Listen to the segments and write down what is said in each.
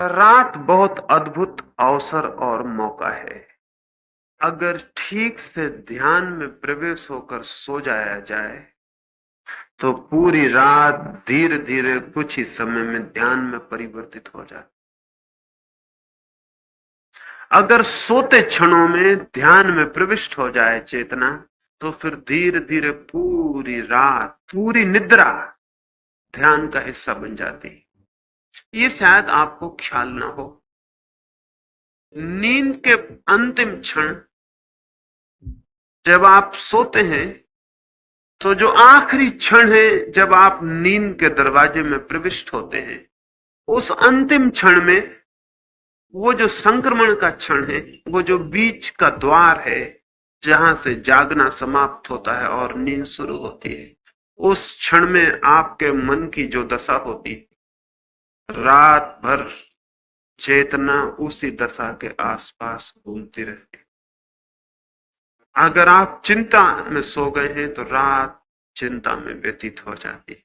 रात बहुत अद्भुत अवसर और मौका है। अगर ठीक से ध्यान में प्रवेश होकर सो जाया जाए तो पूरी रात धीरे धीरे कुछ ही समय में ध्यान में परिवर्तित हो जाए। अगर सोते क्षणों में ध्यान में प्रविष्ट हो जाए चेतना, तो फिर धीरे धीरे पूरी रात, पूरी निद्रा ध्यान का हिस्सा बन जाती है। ये शायद आपको ख्याल ना हो। नींद के अंतिम क्षण जब आप सोते हैं, तो जो आखिरी क्षण है जब आप नींद के दरवाजे में प्रविष्ट होते हैं, उस अंतिम क्षण में वो जो संक्रमण का क्षण है, वो जो बीच का द्वार है जहां से जागना समाप्त होता है और नींद शुरू होती है, उस क्षण में आपके मन की जो दशा होती है, रात भर चेतना उसी दशा के आसपास घूमती रहती है। अगर आप चिंता में सो गए हैं तो रात चिंता में व्यतीत हो जाती है।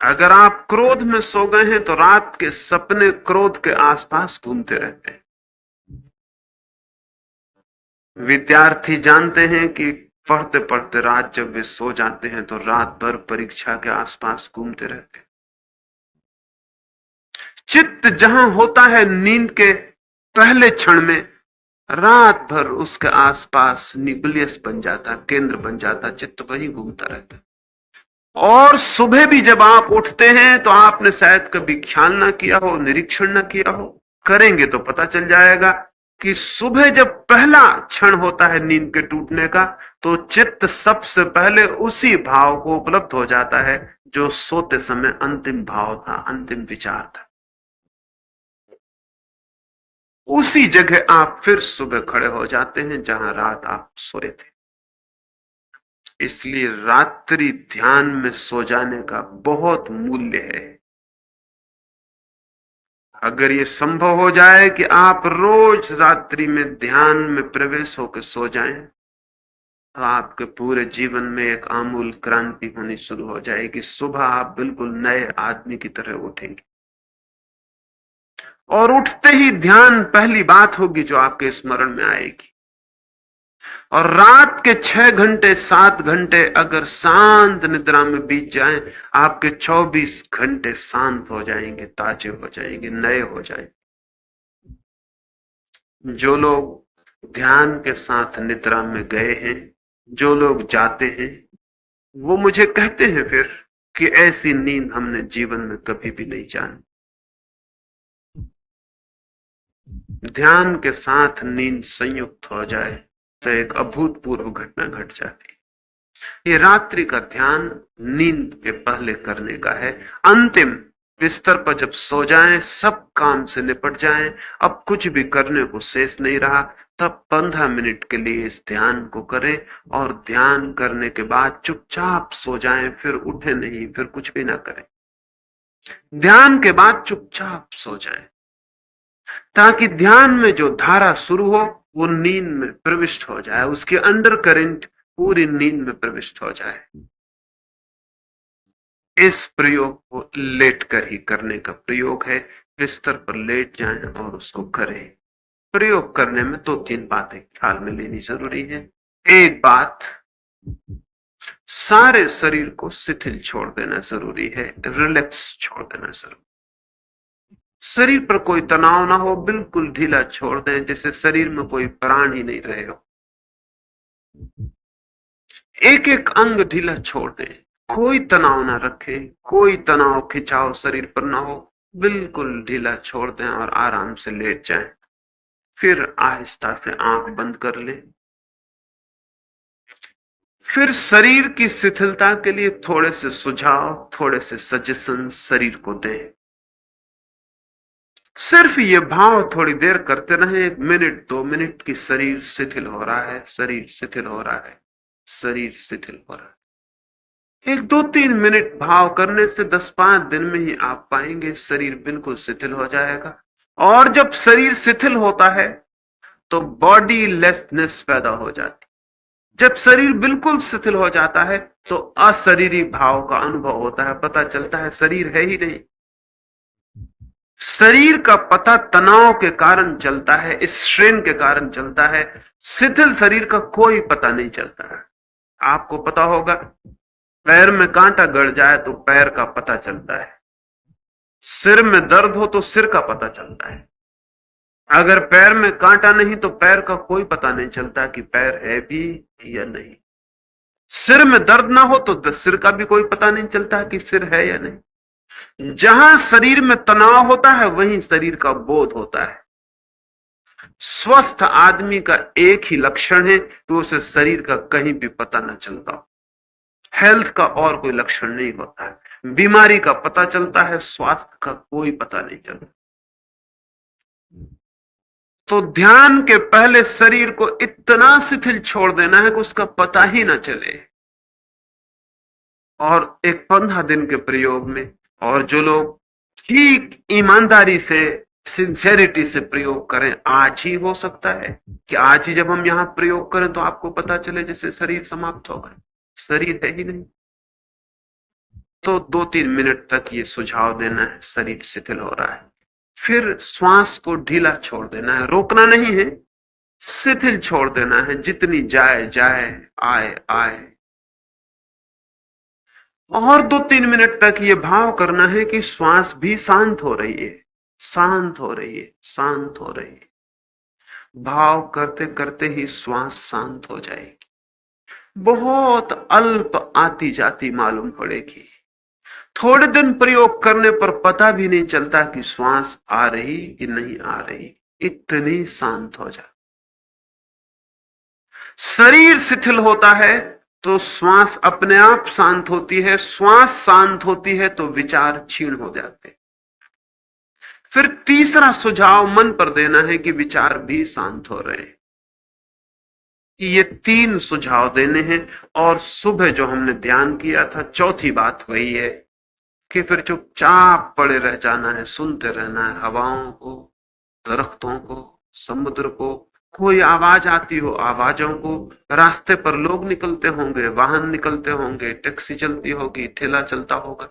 अगर आप क्रोध में सो गए हैं तो रात के सपने क्रोध के आसपास घूमते रहते हैं। विद्यार्थी जानते हैं कि पढ़ते पढ़ते रात जब वे सो जाते हैं तो रात भर परीक्षा के आसपास घूमते रहते हैं। चित्त जहां होता है नींद के पहले क्षण में, रात भर उसके आसपास न्यूक्लियस बन जाता, केंद्र बन जाता, चित्त वहीं घूमता रहता। और सुबह भी जब आप उठते हैं तो आपने शायद कभी ख्याल ना किया हो, निरीक्षण ना किया हो, करेंगे तो पता चल जाएगा कि सुबह जब पहला क्षण होता है नींद के टूटने का, तो चित्त सबसे पहले उसी भाव को उपलब्ध हो जाता है जो सोते समय अंतिम भाव था, अंतिम विचार था। उसी जगह आप फिर सुबह खड़े हो जाते हैं जहां रात आप सोए थे। इसलिए रात्रि ध्यान में सो जाने का बहुत मूल्य है। अगर ये संभव हो जाए कि आप रोज रात्रि में ध्यान में प्रवेश होकर सो जाएं, तो आपके पूरे जीवन में एक आमूल क्रांति होनी शुरू हो जाएगी। सुबह आप बिल्कुल नए आदमी की तरह उठेंगे, और उठते ही ध्यान पहली बात होगी जो आपके स्मरण में आएगी। और रात के 6 घंटे 7 घंटे अगर शांत निद्रा में बीत जाएं, आपके 24 घंटे शांत हो जाएंगे, ताजे हो जाएंगे, नए हो जाएंगे। जो लोग ध्यान के साथ निद्रा में गए हैं, जो लोग जाते हैं, वो मुझे कहते हैं फिर कि ऐसी नींद हमने जीवन में कभी भी नहीं जानी। ध्यान के साथ नींद संयुक्त हो जाए तो एक अभूतपूर्व घटना घट जाती है। ये रात्रि का ध्यान नींद के पहले करने का है। अंतिम बिस्तर पर जब सो जाएं, सब काम से निपट जाएं, अब कुछ भी करने को शेष नहीं रहा, तब 15 मिनट के लिए इस ध्यान को करें, और ध्यान करने के बाद चुपचाप सो जाएं, फिर उठे नहीं, फिर कुछ भी ना करें। ध्यान के बाद चुपचाप सो जाएं, ताकि ध्यान में जो धारा शुरू हो वो नींद में प्रविष्ट हो जाए, उसके अंडर करंट पूरी नींद में प्रविष्ट हो जाए। इस प्रयोग को लेट कर ही करने का प्रयोग है। बिस्तर पर लेट जाएं और उसको करें। प्रयोग करने में 2-3 बातें ख्याल में लेनी जरूरी है। एक बात, सारे शरीर को शिथिल छोड़ देना जरूरी है, रिलैक्स छोड़ देना जरूरी। शरीर पर कोई तनाव ना हो, बिल्कुल ढीला छोड़ दें, जैसे शरीर में कोई प्राण ही नहीं रहे हो। एक एक अंग ढीला छोड़ दें, कोई तनाव ना रखें, कोई तनाव खिंचाव शरीर पर ना हो, बिल्कुल ढीला छोड़ दें और आराम से लेट जाएं। फिर आहिस्ता से आंख बंद कर लें। फिर शरीर की शिथिलता के लिए थोड़े से सुझाव, थोड़े से सजेशन शरीर को दें। सिर्फ ये भाव थोड़ी देर करते रहें, 1 मिनट 2 मिनट की शरीर शिथिल हो रहा है, शरीर शिथिल हो रहा है, शरीर शिथिल हो रहा है। 1-2-3 मिनट भाव करने से 10-5 दिन में ही आप पाएंगे शरीर बिल्कुल शिथिल हो जाएगा। और जब शरीर शिथिल होता है तो बॉडी लेसनेस पैदा हो जाती। जब शरीर बिल्कुल शिथिल हो जाता है तो अशरीरी भाव का अनुभव होता है, पता चलता है शरीर है ही नहीं। शरीर का पता तनाव के कारण चलता है, स्ट्रेन के कारण चलता है। शिथिल शरीर का कोई पता नहीं चलता है। आपको पता होगा, पैर में कांटा गड़ जाए तो पैर का पता चलता है, सिर में दर्द हो तो सिर का पता चलता है। अगर पैर में कांटा नहीं तो पैर का कोई पता नहीं चलता कि पैर है भी या नहीं। सिर में दर्द ना हो तो सिर का भी कोई पता नहीं चलता कि सिर है या नहीं। जहां शरीर में तनाव होता है वहीं शरीर का बोध होता है। स्वस्थ आदमी का एक ही लक्षण है कि उसे शरीर का कहीं भी पता न चलता हो। हेल्थ का और कोई लक्षण नहीं होता है। बीमारी का पता चलता है, स्वास्थ्य का कोई पता नहीं चलता। तो ध्यान के पहले शरीर को इतना शिथिल छोड़ देना है कि उसका पता ही ना चले। और एक 15 दिन के प्रयोग में, और जो लोग ठीक ईमानदारी से, सिंसेरिटी से प्रयोग करें, आज ही हो सकता है कि आज ही जब हम यहां प्रयोग करें तो आपको पता चले जैसे शरीर समाप्त हो गए, शरीर है ही नहीं। तो 2-3 मिनट तक ये सुझाव देना है, शरीर शिथिल हो रहा है। फिर श्वास को ढीला छोड़ देना है, रोकना नहीं है, शिथिल छोड़ देना है। जितनी जाए जाए, आए आए। और 2-3 मिनट तक ये भाव करना है कि श्वास भी शांत हो रही है, शांत हो रही है, शांत हो रही है। भाव करते करते ही श्वास शांत हो जाएगी। बहुत अल्प आती जाती मालूम पड़ेगी। थोड़े दिन प्रयोग करने पर पता भी नहीं चलता कि श्वास आ रही कि नहीं आ रही, इतनी शांत हो जाती। शरीर शिथिल होता है तो श्वास अपने आप शांत होती है, श्वास शांत होती है तो विचार क्षीण हो जाते। फिर तीसरा सुझाव मन पर देना है कि विचार भी शांत हो रहे हैं। ये 3 सुझाव देने हैं। और सुबह जो हमने ध्यान किया था, चौथी बात वही है कि फिर चुपचाप पड़े रह जाना है, सुनते रहना है हवाओं को, दरख्तों को, समुद्र को। कोई आवाज आती हो, आवाजों को। रास्ते पर लोग निकलते होंगे, वाहन निकलते होंगे, टैक्सी चलती होगी, ठेला चलता होगा,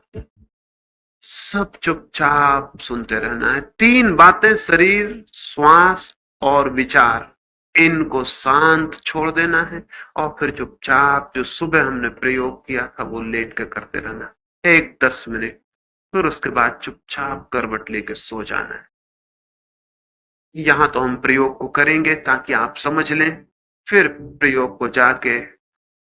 सब चुपचाप सुनते रहना है। 3 बातें, शरीर, श्वास और विचार, इनको शांत छोड़ देना है। और फिर चुपचाप जो सुबह हमने प्रयोग किया था वो लेट के करते रहना, 10 मिनट। फिर उसके बाद चुपचाप करवट लेके सो जाना है। यहां तो हम प्रयोग को करेंगे ताकि आप समझ लें, फिर प्रयोग को जाके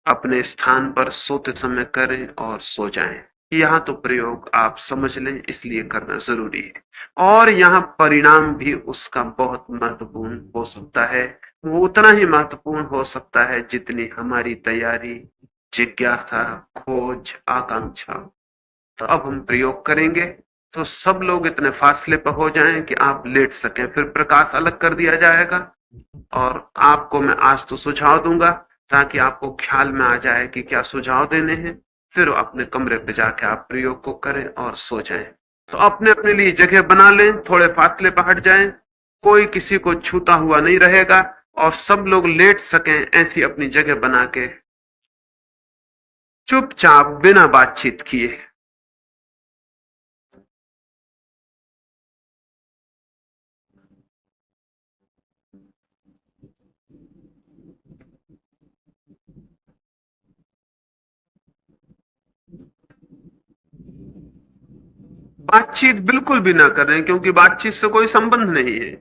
अपने स्थान पर सोते समय करें और सो जाएं। यहां तो प्रयोग आप समझ लें, इसलिए करना जरूरी है। और यहां परिणाम भी उसका बहुत महत्वपूर्ण हो सकता है। वो उतना ही महत्वपूर्ण हो सकता है जितनी हमारी तैयारी, जिज्ञासा, खोज, आकांक्षा। तो अब हम प्रयोग करेंगे तो सब लोग इतने फासले पर हो जाएं कि आप लेट सकें। फिर प्रकाश अलग कर दिया जाएगा और आपको मैं आज तो सुझाव दूंगा ताकि आपको ख्याल में आ जाए कि क्या सुझाव देने हैं। फिर अपने कमरे पे जाके आप प्रयोग को करें और सो जाएं। तो अपने अपने लिए जगह बना लें, थोड़े फासले पर हट जाएं, कोई किसी को छूता हुआ नहीं रहेगा और सब लोग लेट सकें ऐसी अपनी जगह बना के चुपचाप बिना बातचीत किए। बातचीत बिल्कुल भी ना करें, क्योंकि बातचीत से कोई संबंध नहीं है।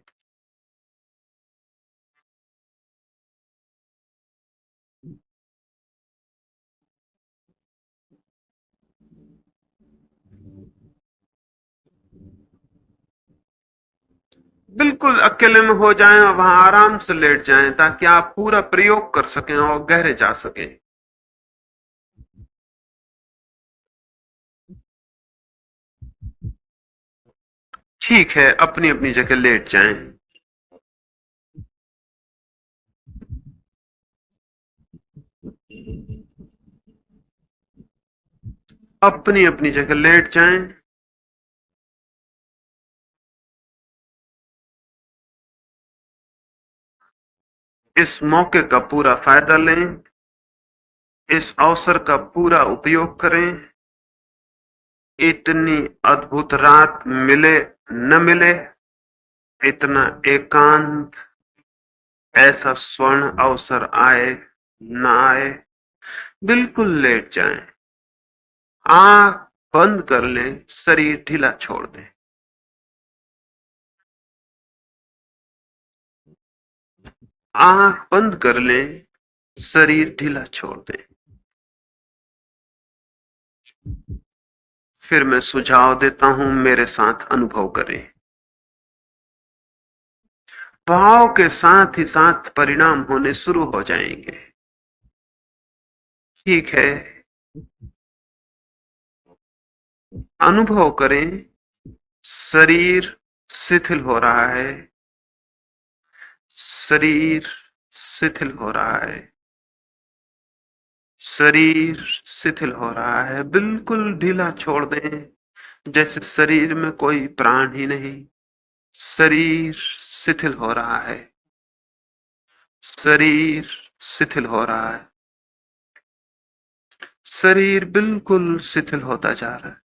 बिल्कुल अकेले में हो जाएं और वहां आराम से लेट जाएं ताकि आप पूरा प्रयोग कर सकें और गहरे जा सकें। ठीक है, अपनी अपनी जगह लेट जाएं। अपनी अपनी जगह लेट जाएं। इस मौके का पूरा फायदा लें, इस अवसर का पूरा उपयोग करें। इतनी अद्भुत रात मिले न मिले, इतना एकांत, ऐसा स्वर्ण अवसर आए न आए, बिल्कुल लेट जाएं, आंख बंद कर लें, शरीर ढीला छोड़ दें। आंख बंद कर लें, शरीर ढीला छोड़ दें। फिर मैं सुझाव देता हूं, मेरे साथ अनुभव करें। भाव के साथ ही साथ परिणाम होने शुरू हो जाएंगे। ठीक है, अनुभव करें, शरीर शिथिल हो रहा है, शरीर शिथिल हो रहा है, शरीर शिथिल हो रहा है। बिल्कुल ढीला छोड़ दें, जैसे शरीर में कोई प्राण ही नहीं। शरीर शिथिल हो रहा है, शरीर शिथिल हो रहा है, शरीर बिल्कुल शिथिल होता जा रहा है।